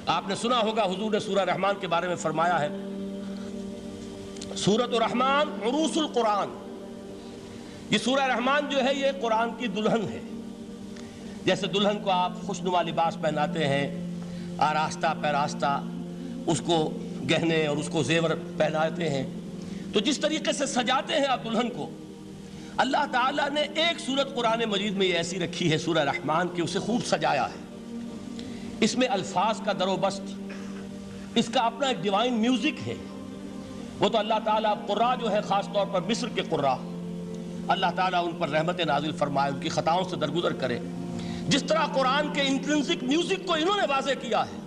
آپ نے سنا ہوگا حضور نے سورہ رحمان کے بارے میں فرمایا ہے، سورۃ الرحمن عروس القرآن، یہ سورہ رحمان جو ہے یہ قرآن کی دلہن ہے۔ جیسے دلہن کو آپ خوشنما لباس پہناتے ہیں، آراستہ پیراستہ اس کو گہنے اور اس کو زیور پہناتے ہیں، تو جس طریقے سے سجاتے ہیں آپ دلہن کو، اللہ تعالیٰ نے ایک سورت قرآن مجید میں یہ ایسی رکھی ہے سورہ رحمان کہ اسے خوب سجایا ہے۔ اس میں الفاظ کا در و بست، اس کا اپنا ایک ڈیوائن میوزک ہے۔ وہ تو اللہ تعالیٰ قراء جو ہے خاص طور پر مصر کے قراء، اللہ تعالیٰ ان پر رحمت نازل فرمائے، ان کی خطاؤں سے درگزر کرے۔ جس طرح قرآن کے انٹرنسک میوزک کو انہوں نے واضح کیا ہے،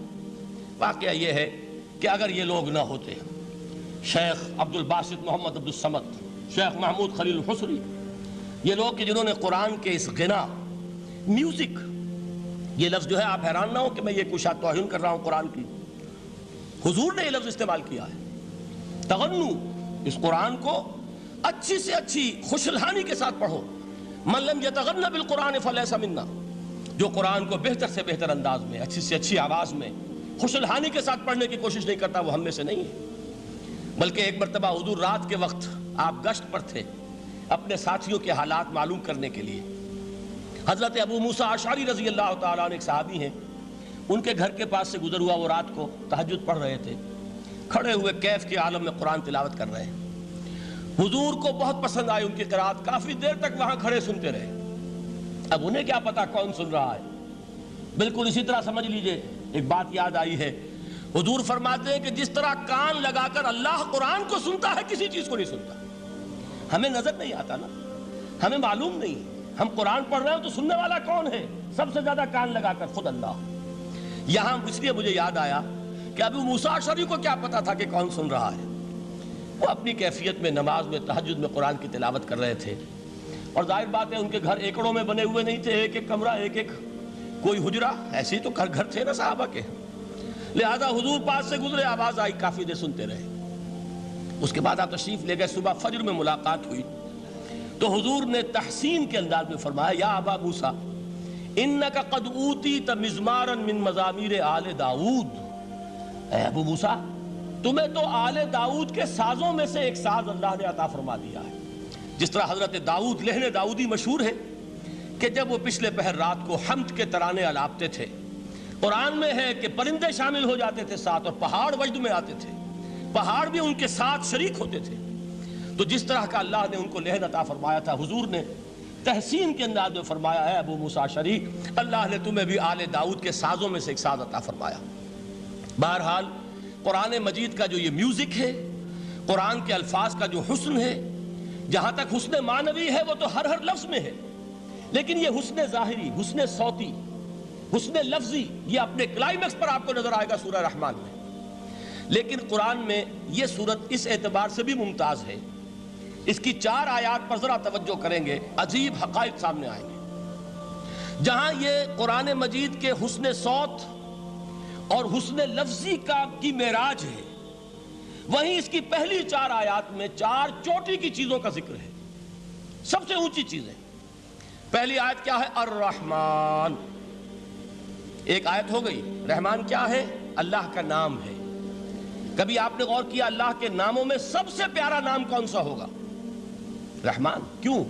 واقعہ یہ ہے کہ اگر یہ لوگ نہ ہوتے، شیخ عبد الباسط محمد عبد الصمد، شیخ محمود خلیل الحصری، یہ لوگ کہ جنہوں نے قرآن کے اس غنا میوزک، یہ لفظ جو ہے آپ حیران نہ ہو کہ میں یہ کچھ توہین کر رہا ہوں قرآن کی، حضور نے یہ لفظ استعمال کیا ہے، تغنو، اس قرآن کو اچھی سے اچھی خوشلہانی کے ساتھ پڑھو۔ من لم یتغن بالقرآن فلیس منا، جو قرآن کو بہتر سے بہتر انداز میں، اچھی سے اچھی آواز میں، خوشلہانی کے ساتھ پڑھنے کی کوشش نہیں کرتا، وہ ہم میں سے نہیں ہے۔ بلکہ ایک مرتبہ حضور رات کے وقت آپ گشت پر تھے اپنے ساتھیوں کے حالات معلوم کرنے کے لیے۔ حضرت ابو موسیٰ اشعری رضی اللہ تعالیٰ عنہ ایک صحابی ہیں، ان کے گھر کے پاس سے گزر ہوا، وہ رات کو تہجد پڑھ رہے تھے، کھڑے ہوئے کیف کے عالم میں قرآن تلاوت کر رہے ہیں۔ حضور کو بہت پسند آئی ان کی قرات، کافی دیر تک وہاں کھڑے سنتے رہے۔ اب انہیں کیا پتا کون سن رہا ہے، بالکل اسی طرح سمجھ لیجئے ایک بات یاد آئی ہے، حضور فرماتے ہیں کہ جس طرح کان لگا کر اللہ قرآن کو سنتا ہے کسی چیز کو نہیں سنتا۔ ہمیں نظر نہیں آتا نا، ہمیں معلوم نہیں، ہم قرآن پڑھ رہے ہیں تو سننے والا کون ہے؟ سب سے زیادہ کان لگا کر خود اللہ۔ یہاں اس لیے مجھے یاد آیا کہ ابو موسیٰ اشعری کو کیا پتا تھا کہ کون سن رہا ہے؟ وہ اپنی کیفیت میں نماز میں تہجد میں قرآن کی تلاوت کر رہے تھے، اور ظاہر بات ہے ان کے گھر ایکڑوں میں بنے ہوئے نہیں تھے، ایک ایک کمرہ، ایک ایک کوئی حجرہ، ایسے ہی تو گھر تھے نا صحابہ کے، لہذا حضور پاس سے گزرے، آواز آئی، کافی دیر سنتے رہے۔ اس کے بعد آپ تشریف لے گئے، صبح فجر میں ملاقات ہوئی تو حضور نے تحسین کے انداز میں فرمایا، یا ابا موسیٰ انک قد اوتیت مزمارا من مزامیر آل داؤد، اے ابو موسیٰ تمہیں تو آل داؤد کے سازوں میں سے ایک ساز اللہ نے عطا فرما دیا ہے۔ جس طرح حضرت داؤد لہن داؤدی مشہور ہے کہ جب وہ پچھلے پہر رات کو حمد کے ترانے الاپتے تھے، قرآن میں ہے کہ پرندے شامل ہو جاتے تھے ساتھ، اور پہاڑ وجد میں آتے تھے، پہاڑ بھی ان کے ساتھ شریک ہوتے تھے۔ تو جس طرح کا اللہ نے ان کو لہن عطا فرمایا تھا، حضور نے تحسین کے انداز میں فرمایا ہے ابو موسیٰ اشعری، اللہ نے تمہیں بھی آل داؤد کے سازوں میں سے ایک ساز عطا فرمایا۔ بہرحال قرآن مجید کا جو یہ میوزک ہے، قرآن کے الفاظ کا جو حسن ہے، جہاں تک حسن معنوی ہے وہ تو ہر لفظ میں ہے، لیکن یہ حسن ظاہری، حسن صوتی، حسن لفظی، یہ اپنے کلائمیکس پر آپ کو نظر آئے گا سورہ رحمان میں۔ لیکن قرآن میں یہ سورت اس اعتبار سے بھی ممتاز ہے، اس کی 4 آیات پر ذرا توجہ کریں گے، عجیب حقائق سامنے آئیں گے۔ جہاں یہ قرآن مجید کے حسن صوت اور حسن لفظی کی معراج ہے، وہیں اس کی پہلی 4 آیات میں 4 چوٹی کی چیزوں کا ذکر ہے، سب سے اونچی چیزیں۔ پہلی آیت کیا ہے؟ الرحمن، ایک آیت ہو گئی۔ رحمان کیا ہے؟ اللہ کا نام ہے۔ کبھی آپ نے غور کیا اللہ کے ناموں میں سب سے پیارا نام کون سا ہوگا؟ رحمان۔ کیوں؟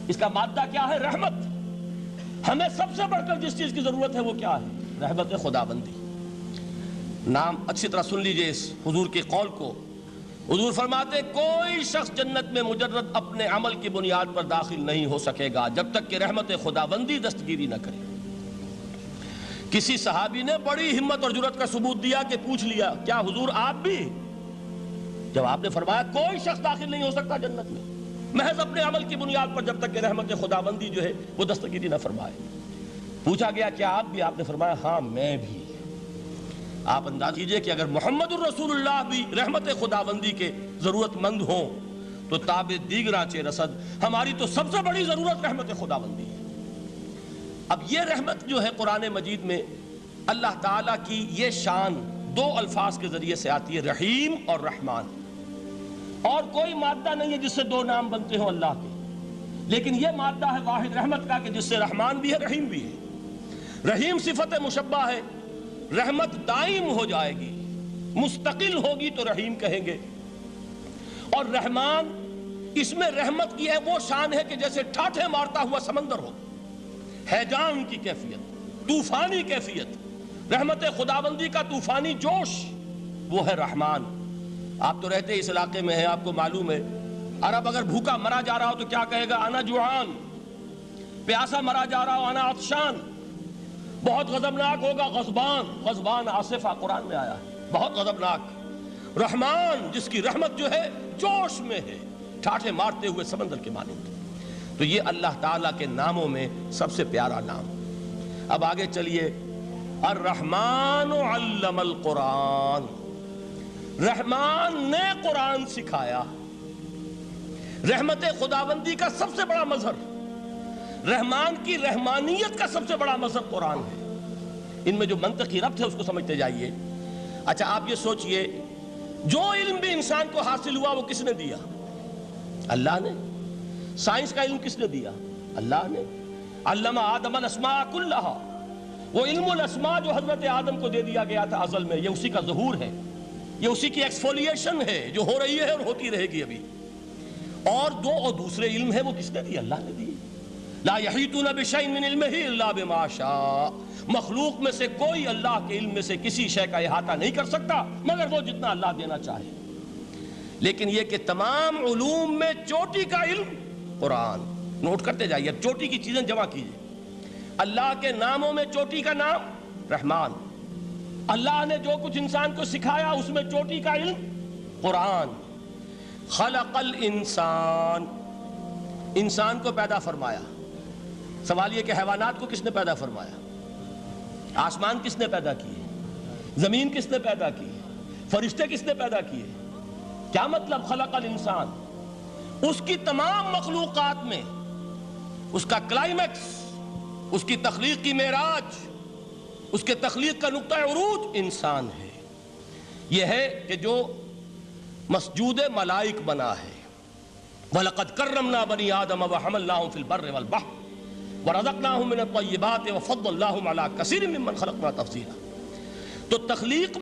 اس کا مادہ کیا ہے؟ رحمت۔ ہمیں سب سے بڑھ کر جس چیز کی ضرورت ہے وہ کیا ہے؟ رحمت خداوندی۔ نام اچھی طرح سن لیجئے اس حضور کے قول کو۔ حضور فرماتے کوئی شخص جنت میں مجرد اپنے عمل کی بنیاد پر داخل نہیں ہو سکے گا جب تک کہ رحمت خداوندی دستگیری نہ کرے۔ کسی صحابی نے بڑی ہمت اور جرأت کا ثبوت دیا کہ پوچھ لیا، کیا حضور آپ بھی؟ جب آپ نے فرمایا کوئی شخص داخل نہیں ہو سکتا جنت میں محض اپنے عمل کی بنیاد پر جب تک کہ رحمت خداوندی جو ہے وہ دستگیری نہ فرمائے۔ پوچھا گیا کیا آپ بھی؟ آپ نے فرمایا ہاں میں بھی۔ آپ انداز کیجئے کہ اگر محمد الرسول اللہ بھی رحمت خداوندی کے ضرورت مند ہوں تو تاب دیگراں چہ رسد، ہماری تو سب سے بڑی ضرورت رحمت خداوندی ہے۔ اب یہ رحمت جو ہے قرآن مجید میں اللہ تعالیٰ کی یہ شان 2 الفاظ کے ذریعے سے آتی ہے، رحیم اور رحمان۔ اور کوئی مادہ نہیں ہے جس سے 2 نام بنتے ہوں اللہ کے، لیکن یہ مادہ ہے واحد رحمت کا کہ جس سے رحمان بھی ہے رحیم بھی ہے۔ رحیم صفت مشبہ ہے، رحمت دائم ہو جائے گی، مستقل ہوگی تو رحیم کہیں گے۔ اور رحمان، اس میں رحمت کی ہے وہ شان ہے کہ جیسے ٹھاٹھے مارتا ہوا سمندر ہو، ہیجان کی کیفیت، طوفانی کیفیت، رحمت خداوندی کا طوفانی جوش، وہ ہے رحمان۔ آپ تو رہتے اس علاقے میں ہیں، آپ کو معلوم ہے عرب اگر بھوکا مرا جا رہا ہو تو کیا کہے گا؟ انا جوعان۔ پیاسا مرا جا رہا ہو انا عطشان۔ بہت غضبناک ہوگا غضبان، غضبان آصفہ قرآن میں آیا ہے، بہت غضبناک۔ رحمان، جس کی رحمت جو ہے جوش میں ہے، ٹھاٹھے مارتے ہوئے سمندر کے مانند۔ تو یہ اللہ تعالیٰ کے ناموں میں سب سے پیارا نام۔ اب آگے چلیے، الرحمن علم القرآن، رحمان نے قرآن سکھایا۔ رحمت خداوندی کا سب سے بڑا مظہر، رحمان کی رحمانیت کا سب سے بڑا مظہر قرآن ہے۔ ان میں جو منطقی ربط ہے اس کو سمجھتے جائیے۔ اچھا آپ یہ سوچئے، جو علم بھی انسان کو حاصل ہوا وہ کس نے دیا؟ اللہ نے۔ سائنس کا علم کس نے دیا؟ اللہ نے۔ علم آدم الاسماء کلہا، وہ علم الاسماء جو حضرت آدم کو دے دیا گیا تھا ازل میں، یہ اسی کا ظہور ہے، یہ اسی کی ایکسفولیشن ہے جو ہو رہی ہے اور ہوتی رہے گی ابھی۔ اور دوسرے علم ہے وہ کس نے دی؟ اللہ نے دی۔ لا یحیطون بشیء من علمہ الا بما شاء، مخلوق میں سے کوئی اللہ کے علم میں سے کسی شے کا احاطہ نہیں کر سکتا مگر وہ جتنا اللہ دینا چاہے۔ لیکن یہ کہ تمام علوم میں چوٹی کا علم قرآن۔ نوٹ کرتے جائیے، اب چوٹی کی چیزیں جمع کیجئے۔ اللہ کے ناموں میں چوٹی کا نام رحمان، اللہ نے جو کچھ انسان کو سکھایا اس میں چوٹی کا علم قرآن۔ خلق الانسان، انسان کو پیدا فرمایا۔ سوال یہ کہ حیوانات کو کس نے پیدا فرمایا؟ آسمان کس نے پیدا کیے؟ زمین کس نے پیدا کی؟ فرشتے کس نے پیدا کیے؟ کیا مطلب خلق الانسان؟ اس کی تمام مخلوقات میں اس کا کلائمیکس، اس کی تخلیق کی معراج، اس کے تخلیق کا نقطہ عروج انسان ہے۔ یہ ہے کہ جو مسجود ملائک بنا ہے۔ وَلَقَدْ كَرَّمْنَا بَنِي آدَمَ وَحَمَلْنَاهُمْ فِي الْبَرِّ وَالْبَحْرِ وَرَزَقْنَاهُمْ مِنَ الطَّيِّبَاتِ وَفَضَّلْنَاهُمْ عَلَى كَثِيرٍ مِّمَّنْ خَلَقْنَا تَفْضِيلًا۔ تو تخلیق